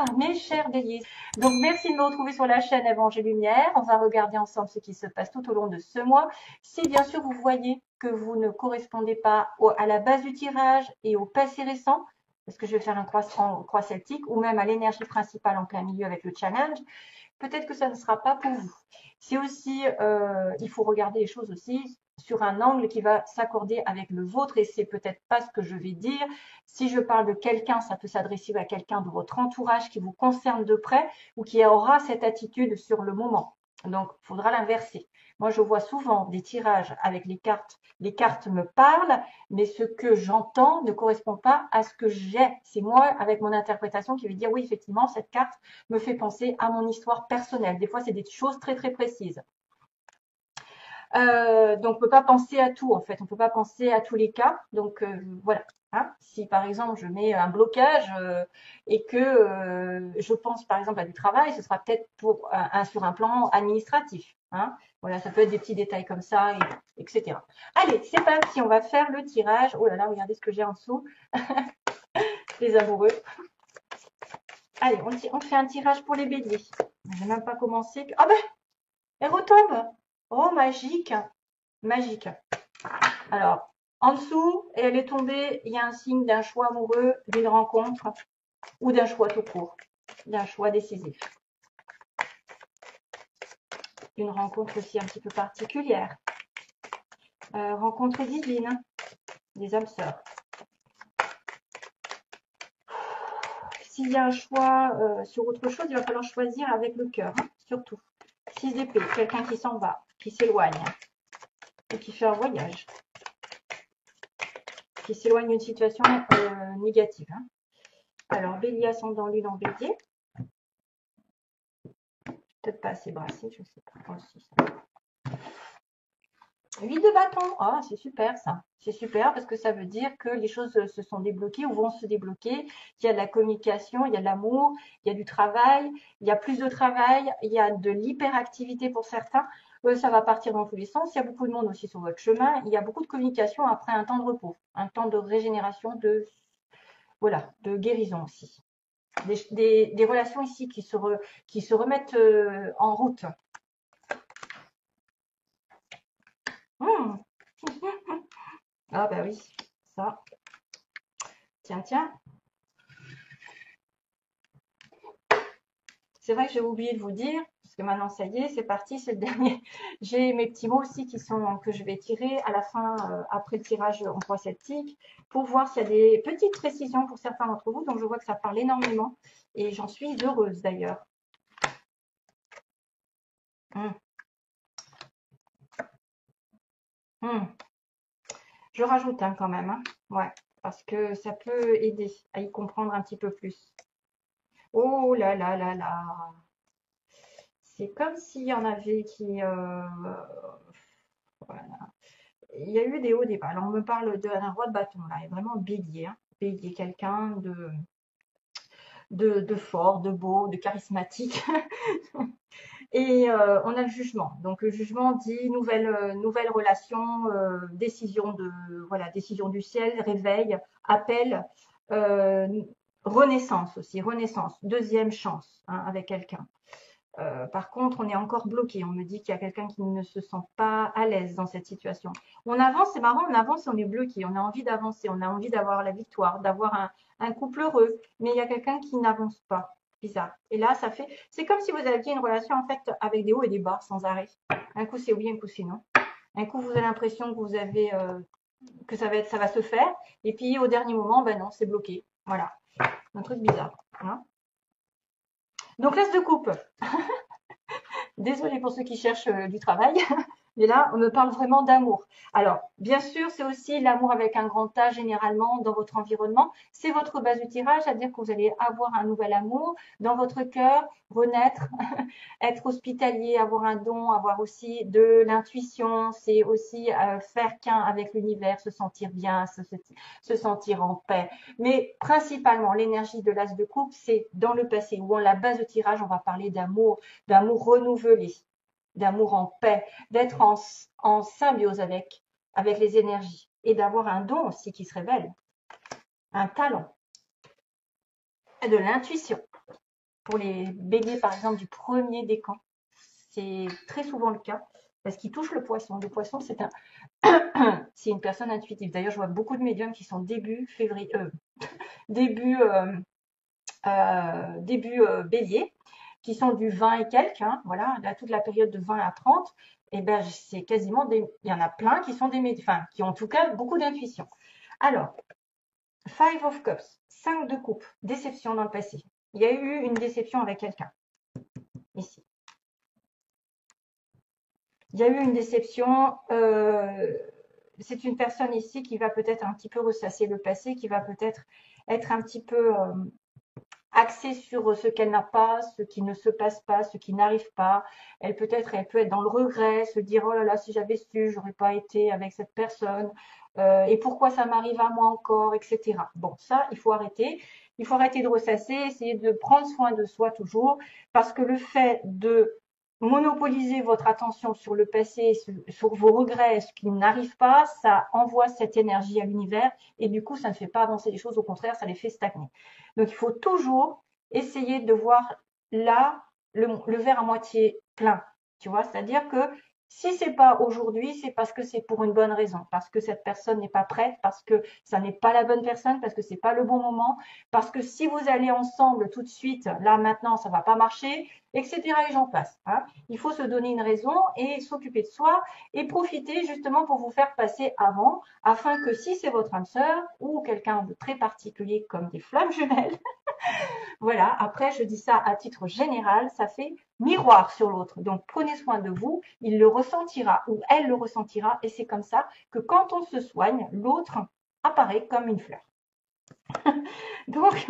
Ah, mes chers béliers. Donc, merci de me retrouver sur la chaîne Évangile Lumière. On va regarder ensemble ce qui se passe tout au long de ce mois. Si bien sûr vous voyez que vous ne correspondez pas à la base du tirage et au passé récent, parce que je vais faire un croix celtique, ou même à l'énergie principale en plein milieu avec le challenge, peut-être que ça ne sera pas pour vous. C'est aussi, il faut regarder les choses aussi sur un angle qui va s'accorder avec le vôtre et c'est peut-être pas ce que je vais dire. Si je parle de quelqu'un, ça peut s'adresser à quelqu'un de votre entourage qui vous concerne de près ou qui aura cette attitude sur le moment. Donc, il faudra l'inverser. Moi, je vois souvent des tirages avec les cartes. Les cartes me parlent, mais ce que j'entends ne correspond pas à ce que j'ai. C'est moi, avec mon interprétation, qui vais dire oui, effectivement, cette carte me fait penser à mon histoire personnelle. Des fois, c'est des choses très, très précises. Donc, on peut pas penser à tout, en fait. On peut pas penser à tous les cas. Donc, voilà. Hein, si par exemple je mets un blocage et que je pense par exemple à du travail, ce sera peut-être pour sur un plan administratif. Hein. Voilà, ça peut être des petits détails comme ça, etc. Allez, c'est parti, on va faire le tirage. Oh là là, regardez ce que j'ai en dessous. Les amoureux. Allez, on fait un tirage pour les béliers. Je n'ai même pas commencé. Ah ben, elle retombe. Oh, magique. Magique. Alors, en dessous, elle est tombée, il y a un signe d'un choix amoureux, d'une rencontre ou d'un choix tout court, d'un choix décisif. Une rencontre aussi un petit peu particulière. Rencontre divine, des âmes sœurs. S'il y a un choix sur autre chose, il va falloir choisir avec le cœur, hein, surtout. 6 d'épée, quelqu'un qui s'en va, qui s'éloigne et qui fait un voyage. Qui s'éloigne d'une situation négative. Hein. Alors, bélier ascendant lune en bélier. Peut-être pas assez brassé, je ne sais pas. Aussi, ça. 8 de bâton. Ah, c'est super ça. C'est super parce que ça veut dire que les choses se sont débloquées ou vont se débloquer. Il y a de la communication, il y a de l'amour, il y a du travail, il y a plus de travail, il y a de l'hyperactivité pour certains. Ça va partir dans tous les sens. Il y a beaucoup de monde aussi sur votre chemin. Il y a beaucoup de communication après un temps de repos, un temps de régénération, voilà, de guérison aussi. Des relations ici qui se remettent en route. Mmh. Ah bah oui, ça. Tiens, tiens. C'est vrai que j'ai oublié de vous dire, parce que maintenant ça y est, c'est parti, c'est le dernier. J'ai mes petits mots aussi que je vais tirer à la fin, après le tirage en croix celtique, pour voir s'il y a des petites précisions pour certains d'entre vous. Donc je vois que ça parle énormément et j'en suis heureuse d'ailleurs. Mmh. Mmh. Je rajoute hein, quand même, hein. Ouais, parce que ça peut aider à y comprendre un petit peu plus. Oh là là là là. C'est comme s'il y en avait qui... voilà. Il y a eu des hauts, des bas. Alors, on me parle d'un roi de bâton, là, et vraiment bélier. Hein. Bélier, quelqu'un de fort, de beau, de charismatique. Et on a le jugement. Donc, le jugement dit nouvelle relation, voilà, décision du ciel, réveil, appel, euh, renaissance aussi, renaissance, deuxième chance hein, avec quelqu'un. Par contre, on est encore bloqué. On me dit qu'il y a quelqu'un qui ne se sent pas à l'aise dans cette situation. On avance, c'est marrant, on avance et on est bloqué. On a envie d'avancer, on a envie d'avoir la victoire, d'avoir un couple heureux. Mais il y a quelqu'un qui n'avance pas. Bizarre. Et là, ça fait. C'est comme si vous aviez une relation en fait avec des hauts et des bas sans arrêt. Un coup c'est oui, un coup c'est non. Un coup vous avez l'impression que vous avez que ça va se faire. Et puis au dernier moment, ben non, c'est bloqué. Voilà. Un truc bizarre. Hein. Donc l'as de coupe. Désolée pour ceux qui cherchent du travail, mais là, on me parle vraiment d'amour. Alors, bien sûr, c'est aussi l'amour avec un grand A généralement dans votre environnement. C'est votre base du tirage, c'est-à-dire que vous allez avoir un nouvel amour dans votre cœur, renaître, être hospitalier, avoir un don, avoir aussi de l'intuition. C'est aussi faire qu'un avec l'univers, se sentir bien, se sentir en paix. Mais principalement, l'énergie de l'as de coupe, c'est dans le passé, où en la base de tirage, on va parler d'amour renouvelé, d'amour en paix, d'être en symbiose avec les énergies et d'avoir un don aussi qui se révèle, un talent, de l'intuition. pour les béliers, par exemple, du premier décan. C'est très souvent le cas parce qu'il touche le poisson. Le poisson, c'est une personne intuitive. D'ailleurs, je vois beaucoup de médiums qui sont début février, début, bélier, qui sont du 20 et quelques, hein, voilà, là, toute la période de 20 à 30, et ben c'est quasiment il y en a plein qui sont enfin, qui ont en tout cas beaucoup d'intuition. Alors, Five of Cups, 5 de coupe, déception dans le passé. Il y a eu une déception avec quelqu'un, ici. Il y a eu une déception, c'est une personne ici qui va peut-être un petit peu ressasser le passé, qui va peut-être être un petit peu axée sur ce qu'elle n'a pas, ce qui ne se passe pas, ce qui n'arrive pas. Elle peut être dans le regret, se dire oh là là, si j'avais su, j'aurais pas été avec cette personne. Et pourquoi ça m'arrive à moi encore, etc. Bon, ça, il faut arrêter. Il faut arrêter de ressasser, essayer de prendre soin de soi toujours, parce que le fait de monopoliser votre attention sur le passé, sur vos regrets, ce qui n'arrive pas, ça envoie cette énergie à l'univers et du coup, ça ne fait pas avancer les choses, au contraire, ça les fait stagner. Donc, il faut toujours essayer de voir là le verre à moitié plein, tu vois, c'est-à-dire que si c'est pas aujourd'hui, c'est parce que c'est pour une bonne raison, parce que cette personne n'est pas prête, parce que ça n'est pas la bonne personne, parce que c'est pas le bon moment, parce que si vous allez ensemble tout de suite, là maintenant, ça va pas marcher, etc. Et j'en passe. Hein. Il faut se donner une raison et s'occuper de soi et profiter justement pour vous faire passer avant, afin que si c'est votre âme sœur ou quelqu'un de très particulier comme des flammes jumelles, voilà, après je dis ça à titre général, ça fait miroir sur l'autre. Donc prenez soin de vous, il le ressentira ou elle le ressentira et c'est comme ça que quand on se soigne, l'autre apparaît comme une fleur. Donc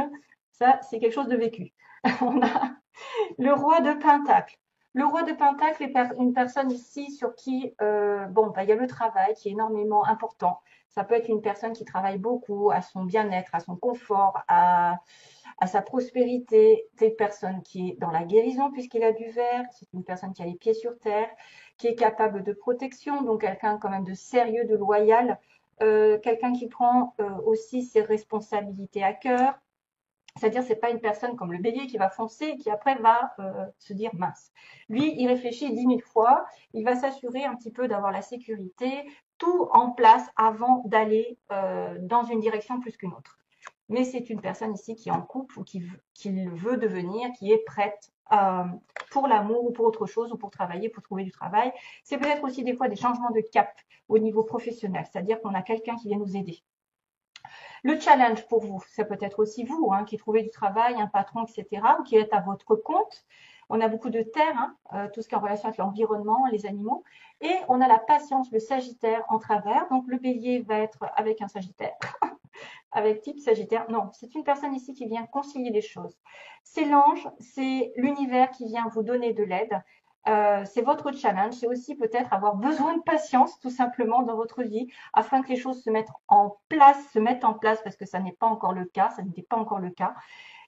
ça, c'est quelque chose de vécu. On a le roi de Pentacle. Le roi de Pentacle est une personne ici sur qui, bon, bah, il y a le travail qui est énormément important. Ça peut être une personne qui travaille beaucoup à son bien-être, à son confort, à sa prospérité. C'est une personne qui est dans la guérison puisqu'il a du verre. C'est une personne qui a les pieds sur terre, qui est capable de protection, donc quelqu'un quand même de sérieux, de loyal. Quelqu'un qui prend aussi ses responsabilités à cœur. C'est-à-dire, c'est pas une personne comme le bélier qui va foncer et qui après va se dire mince. Lui, il réfléchit 10 000 fois, il va s'assurer un petit peu d'avoir la sécurité, tout en place avant d'aller dans une direction plus qu'une autre. Mais c'est une personne ici qui est en couple ou qui veut devenir, qui est prête pour l'amour ou pour autre chose ou pour travailler, pour trouver du travail. C'est peut-être aussi des fois des changements de cap au niveau professionnel, c'est-à-dire qu'on a quelqu'un qui vient nous aider. Le challenge pour vous, c'est peut-être aussi vous hein, qui trouvez du travail, un patron, etc., ou qui êtes à votre compte. On a beaucoup de terre, hein, tout ce qui est en relation avec l'environnement, les animaux. Et on a la patience, le sagittaire en travers. Donc le bélier va être avec un sagittaire, avec type sagittaire. Non, c'est une personne ici qui vient concilier les choses. C'est l'ange, c'est l'univers qui vient vous donner de l'aide. C'est votre challenge, c'est aussi peut-être avoir besoin de patience tout simplement dans votre vie afin que les choses se mettent en place parce que ça n'est pas encore le cas, ça n'était pas encore le cas,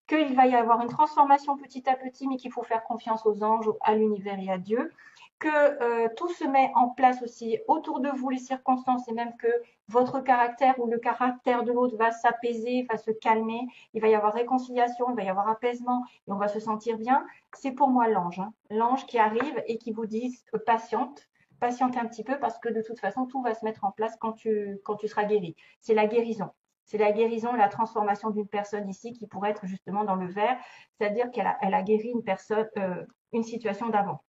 qu'il va y avoir une transformation petit à petit mais qu'il faut faire confiance aux anges, à l'univers et à Dieu, que tout se met en place aussi autour de vous, les circonstances et même que votre caractère ou le caractère de l'autre va s'apaiser, va se calmer, il va y avoir réconciliation, il va y avoir apaisement et on va se sentir bien. C'est pour moi l'ange, hein. L'ange qui arrive et qui vous dit patiente un petit peu parce que de toute façon, tout va se mettre en place quand tu seras guéri. C'est la guérison. C'est la guérison, la transformation d'une personne ici qui pourrait être justement dans le vert, c'est-à-dire qu'elle a guéri une personne, une situation d'avant.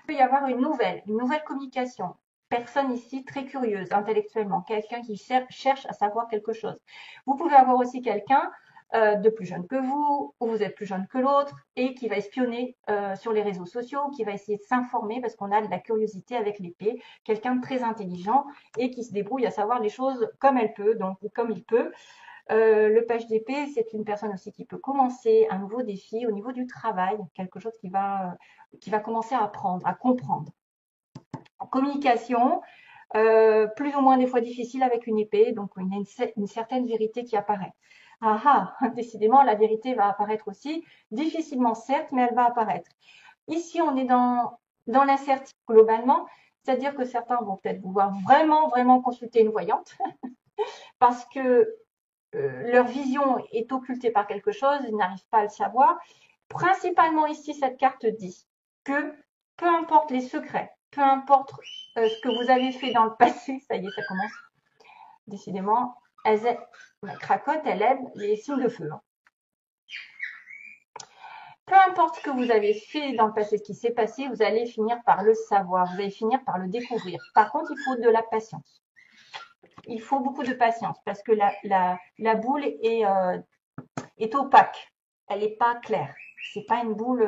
Il peut y avoir une nouvelle communication. Personne ici très curieuse intellectuellement, quelqu'un qui cherche à savoir quelque chose. Vous pouvez avoir aussi quelqu'un de plus jeune que vous, ou vous êtes plus jeune que l'autre, et qui va espionner sur les réseaux sociaux, qui va essayer de s'informer parce qu'on a de la curiosité avec l'épée, quelqu'un de très intelligent et qui se débrouille à savoir les choses comme elle peut, donc comme il peut. Le page d'épée, c'est une personne aussi qui peut commencer un nouveau défi au niveau du travail, quelque chose qui va commencer à apprendre, à comprendre. En communication, plus ou moins des fois difficile avec une épée, donc une certaine vérité qui apparaît. Ah ah, décidément, la vérité va apparaître aussi, difficilement certes, mais elle va apparaître. Ici, on est dans l'incertitude globalement, c'est-à-dire que certains vont peut-être vouloir vraiment consulter une voyante, parce que leur vision est occultée par quelque chose, ils n'arrivent pas à le savoir. Principalement ici, cette carte dit que peu importe les secrets, peu importe ce que vous avez fait dans le passé, ça y est, ça commence, décidément, la cracotte, elle aime les signes de feu. Hein. Peu importe ce que vous avez fait dans le passé, ce qui s'est passé, vous allez finir par le savoir, vous allez finir par le découvrir. Par contre, il faut de la patience. Il faut beaucoup de patience parce que la boule est opaque. Elle n'est pas claire. C'est pas une boule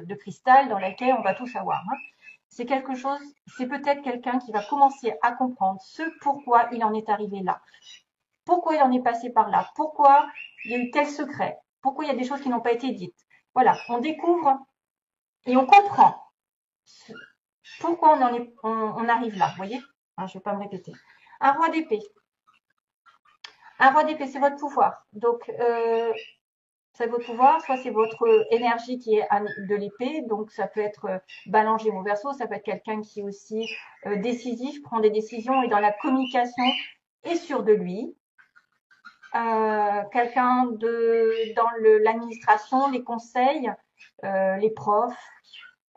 de cristal dans laquelle on va tout savoir. Hein. C'est quelque chose, c'est peut-être quelqu'un qui va commencer à comprendre ce pourquoi il en est arrivé là. Pourquoi il en est passé par là. Pourquoi il y a eu tel secret. Pourquoi il y a des choses qui n'ont pas été dites. Voilà, on découvre et on comprend pourquoi on arrive là. Vous voyez, je ne vais pas me répéter. Un roi d'épée. Un roi d'épée, c'est votre pouvoir. Donc, c'est votre pouvoir, soit c'est votre énergie qui est de l'épée, donc ça peut être Balance Gémeaux Verseau, ça peut être quelqu'un qui est aussi décisif, prend des décisions et dans la communication est sûr de lui. Quelqu'un dans l'administration, les conseils, les profs,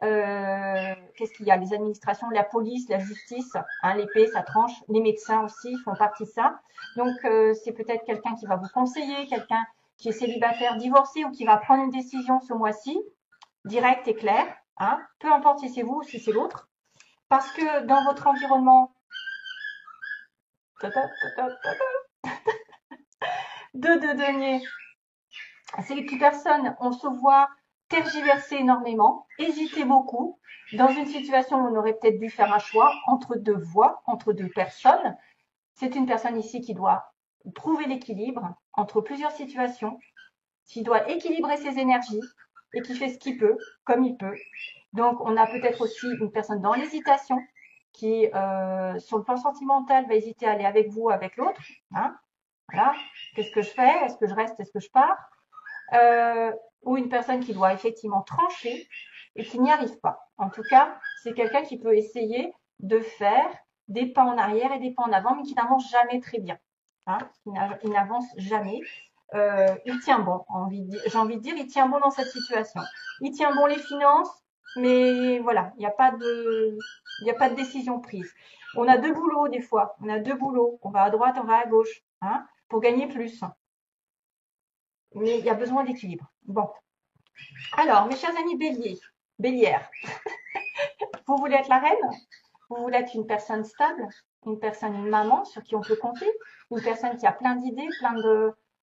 qu'est-ce qu'il y a? Les administrations, la police, la justice, hein, l'épée, ça tranche, les médecins aussi font partie de ça. Donc, c'est peut-être quelqu'un qui va vous conseiller, quelqu'un qui est célibataire, divorcé ou qui va prendre une décision ce mois-ci, directe et claire, hein, peu importe si c'est vous ou si c'est l'autre, parce que dans votre environnement, deux deniers, ces personnes, on se voit tergiverser énormément, hésiter beaucoup, dans une situation où on aurait peut-être dû faire un choix entre deux voies, entre deux personnes. C'est une personne ici qui doit trouver l'équilibre entre plusieurs situations, qui doit équilibrer ses énergies et qui fait ce qu'il peut, comme il peut. Donc, on a peut-être aussi une personne dans l'hésitation qui, sur le plan sentimental, va hésiter à aller avec vous, avec l'autre. Hein, voilà. Qu'est-ce que je fais? Est-ce que je reste? Est-ce que je pars? Ou une personne qui doit effectivement trancher et qui n'y arrive pas. En tout cas, c'est quelqu'un qui peut essayer de faire des pas en arrière et des pas en avant, mais qui n'avance jamais très bien. Hein, il n'avance jamais. Il tient bon, j'ai envie de dire, il tient bon dans cette situation. Il tient bon les finances, mais voilà, il n'y a pas de décision prise. On a deux boulots des fois, on a deux boulots, on va à droite, on va à gauche, hein, pour gagner plus. Mais il y a besoin d'équilibre. Bon. Alors, mes chers amis bélières, vous voulez être la reine? Vous voulez être une personne stable? Une maman sur qui on peut compter? Une personne qui a plein d'idées, plein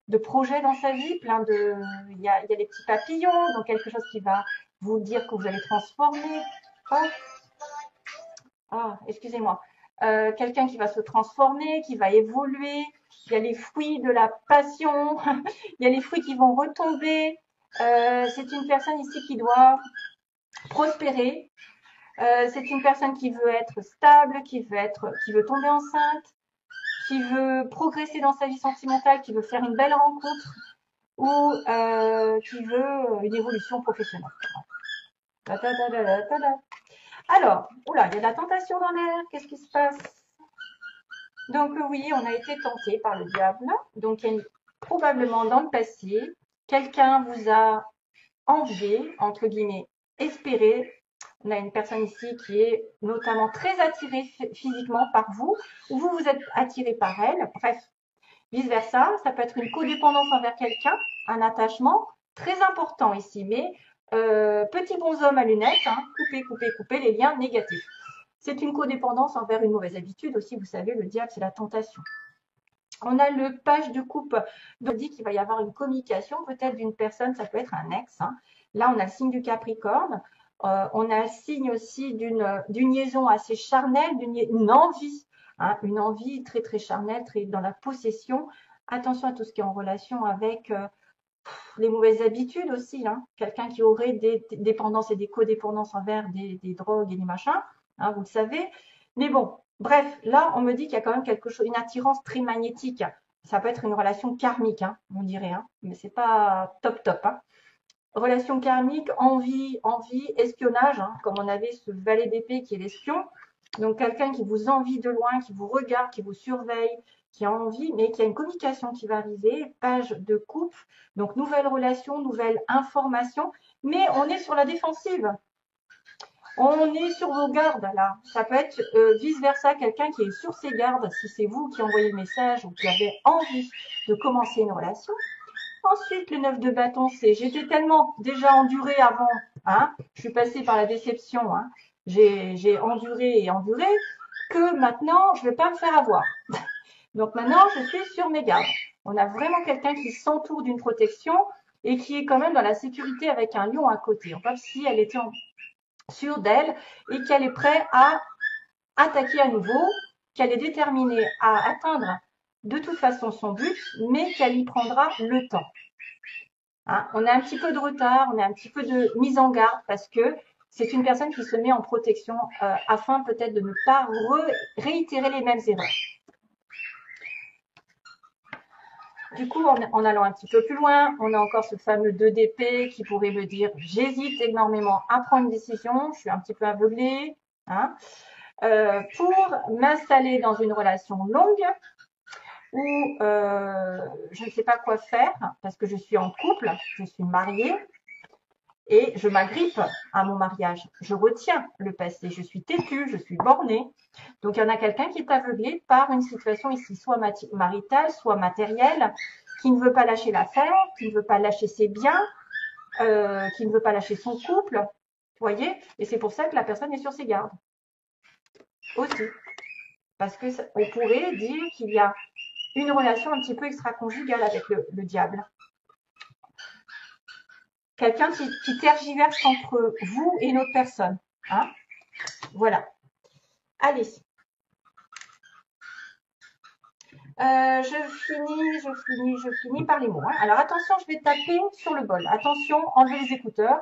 de projets dans sa vie, il y a des petits papillons, donc quelque chose qui va vous dire que vous allez transformer. Excusez-moi. Quelqu'un qui va se transformer, qui va évoluer. Il y a les fruits de la passion. Il y a les fruits qui vont retomber. C'est une personne ici qui doit prospérer. C'est une personne qui veut être stable, qui veut tomber enceinte, qui veut progresser dans sa vie sentimentale, qui veut faire une belle rencontre ou qui veut une évolution professionnelle. Alors, oula, il y a de la tentation dans l'air. Qu'est-ce qui se passe? Donc oui, on a été tenté par le diable. Donc probablement dans le passé, quelqu'un vous a envié, entre guillemets, espéré. On a une personne ici qui est notamment très attirée physiquement par vous, ou vous êtes attiré par elle. Bref, vice-versa, ça peut être une codépendance envers quelqu'un, un attachement très important ici, mais petit bonhomme à lunettes, hein, couper les liens négatifs. C'est une codépendance envers une mauvaise habitude aussi, vous savez, le diable, c'est la tentation. On a le page de coupe, donc dit qu'il va y avoir une communication peut-être d'une personne, ça peut être un ex. Hein. Là, on a le signe du Capricorne. On a le signe aussi d'une liaison assez charnelle, une envie, hein, une envie très très charnelle, très dans la possession. Attention à tout ce qui est en relation avec les mauvaises habitudes aussi. Hein. Quelqu'un qui aurait des dépendances et des codépendances envers des drogues et des machins, hein, vous le savez. Mais bon, bref, là, on me dit qu'il y a quand même quelque chose, une attirance très magnétique. Ça peut être une relation karmique, hein, on dirait, hein, mais c'est pas top. Hein. Relation karmique, envie, espionnage, hein, comme on avait ce valet d'épée qui est l'espion. Donc quelqu'un qui vous envie de loin, qui vous regarde, qui vous surveille, qui a envie, mais qui a une communication qui va arriver, page de couple, donc nouvelle relation, nouvelle information, mais on est sur la défensive. On est sur vos gardes là. Ça peut être vice-versa, quelqu'un qui est sur ses gardes, si c'est vous qui envoyez le message ou qui avez envie de commencer une relation. Ensuite, le 9 de bâton, c'est j'étais tellement déjà enduré avant, hein, je suis passée par la déception, hein, j'ai enduré et enduré, que maintenant, je ne vais pas me faire avoir. Donc maintenant, je suis sur mes gardes. On a vraiment quelqu'un qui s'entoure d'une protection et qui est quand même dans la sécurité avec un lion à côté. Comme si elle était sûre d'elle et qu'elle est prête à attaquer à nouveau, qu'elle est déterminée à atteindre de toute façon son but, mais qu'elle y prendra le temps. Hein, on a un petit peu de retard, on a un petit peu de mise en garde parce que c'est une personne qui se met en protection afin peut-être de ne pas réitérer les mêmes erreurs. Du coup, en allant un petit peu plus loin, on a encore ce fameux 2 d'épée qui pourrait me dire « j'hésite énormément à prendre une décision, je suis un petit peu aveuglée hein, ». Pour m'installer dans une relation longue où je ne sais pas quoi faire parce que je suis en couple, je suis mariée et je m'agrippe à mon mariage. Je retiens le passé, je suis têtue, je suis bornée. Donc, il y en a quelqu'un qui est aveuglé par une situation ici, soit maritale, soit matérielle, qui ne veut pas lâcher l'affaire, qui ne veut pas lâcher ses biens, qui ne veut pas lâcher son couple. Vous voyez? Et c'est pour ça que la personne est sur ses gardes. Aussi. Parce que on pourrait dire qu'il y a une relation un petit peu extra-conjugale avec le diable. Quelqu'un qui tergiverse entre vous et une autre personne. Hein? Voilà. Allez. Je finis par les mots. Hein. Alors attention, je vais taper sur le bol. Attention, enlevez les écouteurs.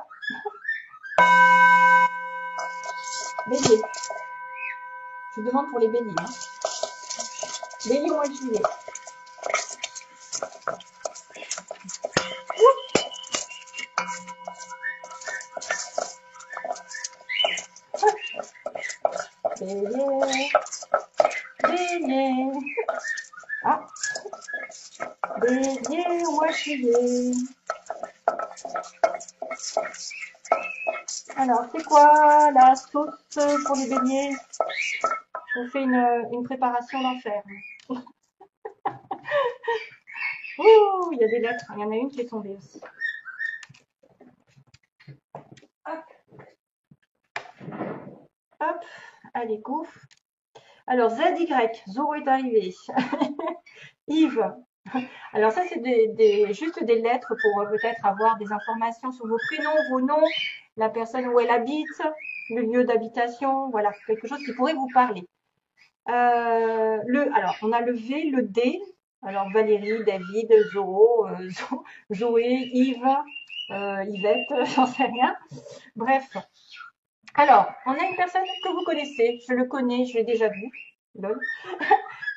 Bélier. Je demande pour les béliers. Hein. Bélier au mois de juillet. Bélier. Bélier. Ah. Bélier au mois de juillet. Alors, c'est quoi la sauce pour les béliers? Je vous fais une préparation d'enfer. Ouh, il y a des lettres. Il y en a une qui est tombée aussi. Hop. Hop. Allez, go. Alors, ZY, Zoro est arrivé. Yves. Alors ça, c'est juste des lettres pour peut-être avoir des informations sur vos prénoms, vos noms, la personne où elle habite, le lieu d'habitation, voilà, quelque chose qui pourrait vous parler. Alors, on a le V, le D. Alors, Valérie, David, Zoro, Zoé, Yves, Yvette, j'en sais rien. Bref. Alors, on a une personne que vous connaissez. Je le connais, je l'ai déjà vu. Lol.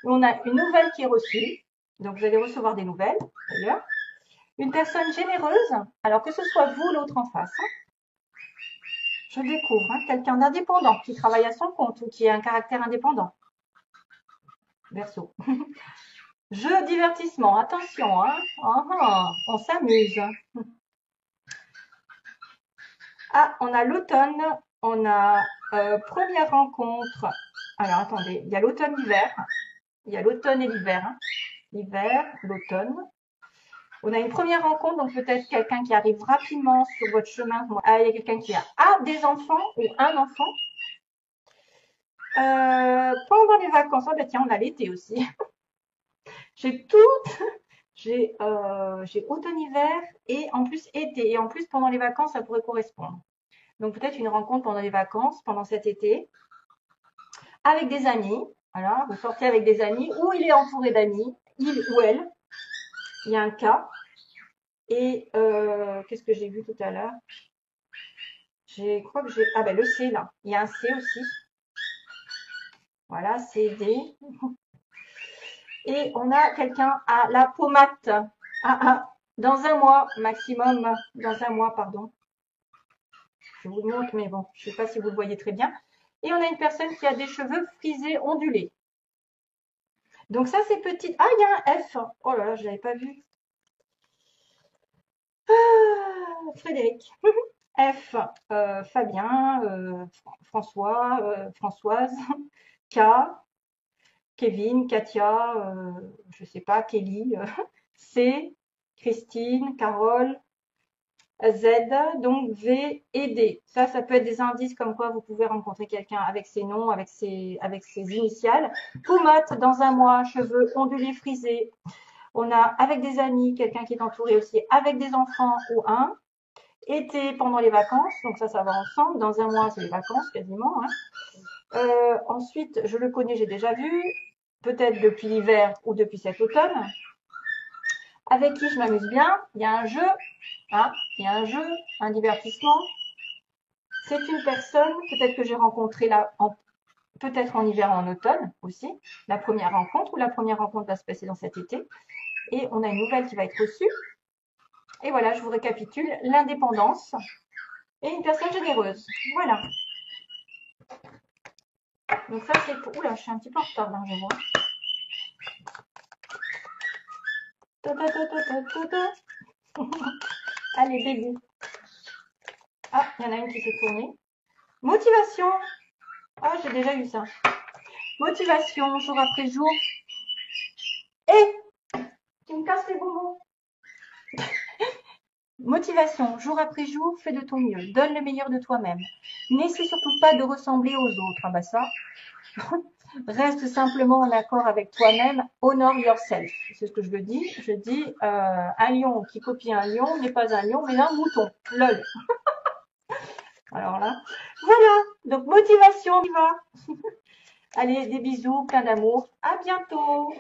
On a une nouvelle qui est reçue. Donc, vous allez recevoir des nouvelles, d'ailleurs. Une personne généreuse, alors que ce soit vous, l'autre en face. Hein. Je découvre hein, quelqu'un d'indépendant, qui travaille à son compte ou qui a un caractère indépendant. Verseau. Jeu, divertissement, attention, hein. On s'amuse. Ah, on a l'automne, on a première rencontre. Alors, attendez, il y a l'automne-hiver. Il y a l'automne et l'hiver. Hein. L'hiver, l'automne. On a une première rencontre, donc peut-être quelqu'un qui arrive rapidement sur votre chemin. Il y a quelqu'un qui a des enfants ou un enfant. Pendant les vacances, oh, ben tiens, on a l'été aussi. J'ai automne-hiver et en plus été. Et en plus, pendant les vacances, ça pourrait correspondre. Donc peut-être une rencontre pendant les vacances, pendant cet été, avec des amis. Voilà, vous sortez avec des amis, ou il est entouré d'amis, il ou elle. Il y a un cas. Et qu'est-ce que j'ai vu tout à l'heure? Je crois que j'ai... Ah ben le C là. Il y a un C aussi. Voilà, C, D. Et on a quelqu'un à la pommade. Dans un mois maximum. Dans un mois, pardon. Je vous le montre, mais bon, je ne sais pas si vous le voyez très bien. Et on a une personne qui a des cheveux frisés ondulés. Donc ça, c'est petit. Ah, il y a un F. Oh là là, je l'avais pas vu. Frédéric. F, Fabien, François, Françoise, K, Kevin, Katia, je sais pas, Kelly, C, Christine, Carole, Z, donc V et D. Ça peut être des indices comme quoi vous pouvez rencontrer quelqu'un avec ses noms, avec ses initiales. Poumate, dans un mois, cheveux ondulés, frisés. On a avec des amis, quelqu'un qui est entouré aussi avec des enfants ou un. Été pendant les vacances, donc ça va ensemble. Dans un mois, c'est les vacances quasiment. Hein. Ensuite, je le connais, j'ai déjà vu, peut-être depuis l'hiver ou depuis cet automne. Avec qui je m'amuse bien. Il y a un jeu, hein, il y a un jeu, un divertissement. C'est une personne, peut-être que j'ai rencontré là, peut-être en hiver ou en automne aussi, la première rencontre, ou la première rencontre va se passer dans cet été. Et on a une nouvelle qui va être reçue. Et voilà, je vous récapitule, l'indépendance et une personne généreuse. Voilà. Donc ça, c'est pour... Oula, je suis un petit peu en retard, là, je vois. Allez, bébé. Ah, il y en a une qui s'est tournée. Motivation. Ah, j'ai déjà eu ça. Motivation, jour après jour. Et tu me casses les bonbons. Motivation, jour après jour, fais de ton mieux. Donne le meilleur de toi-même. N'essaie surtout pas de ressembler aux autres. Ah bah ça. Reste simplement en accord avec toi-même. Honor yourself. C'est ce que je le dis. Je dis un lion qui copie un lion n'est pas un lion, mais un mouton. Lol. Alors là, voilà. Donc motivation, on y va. Allez, des bisous, plein d'amour. À bientôt.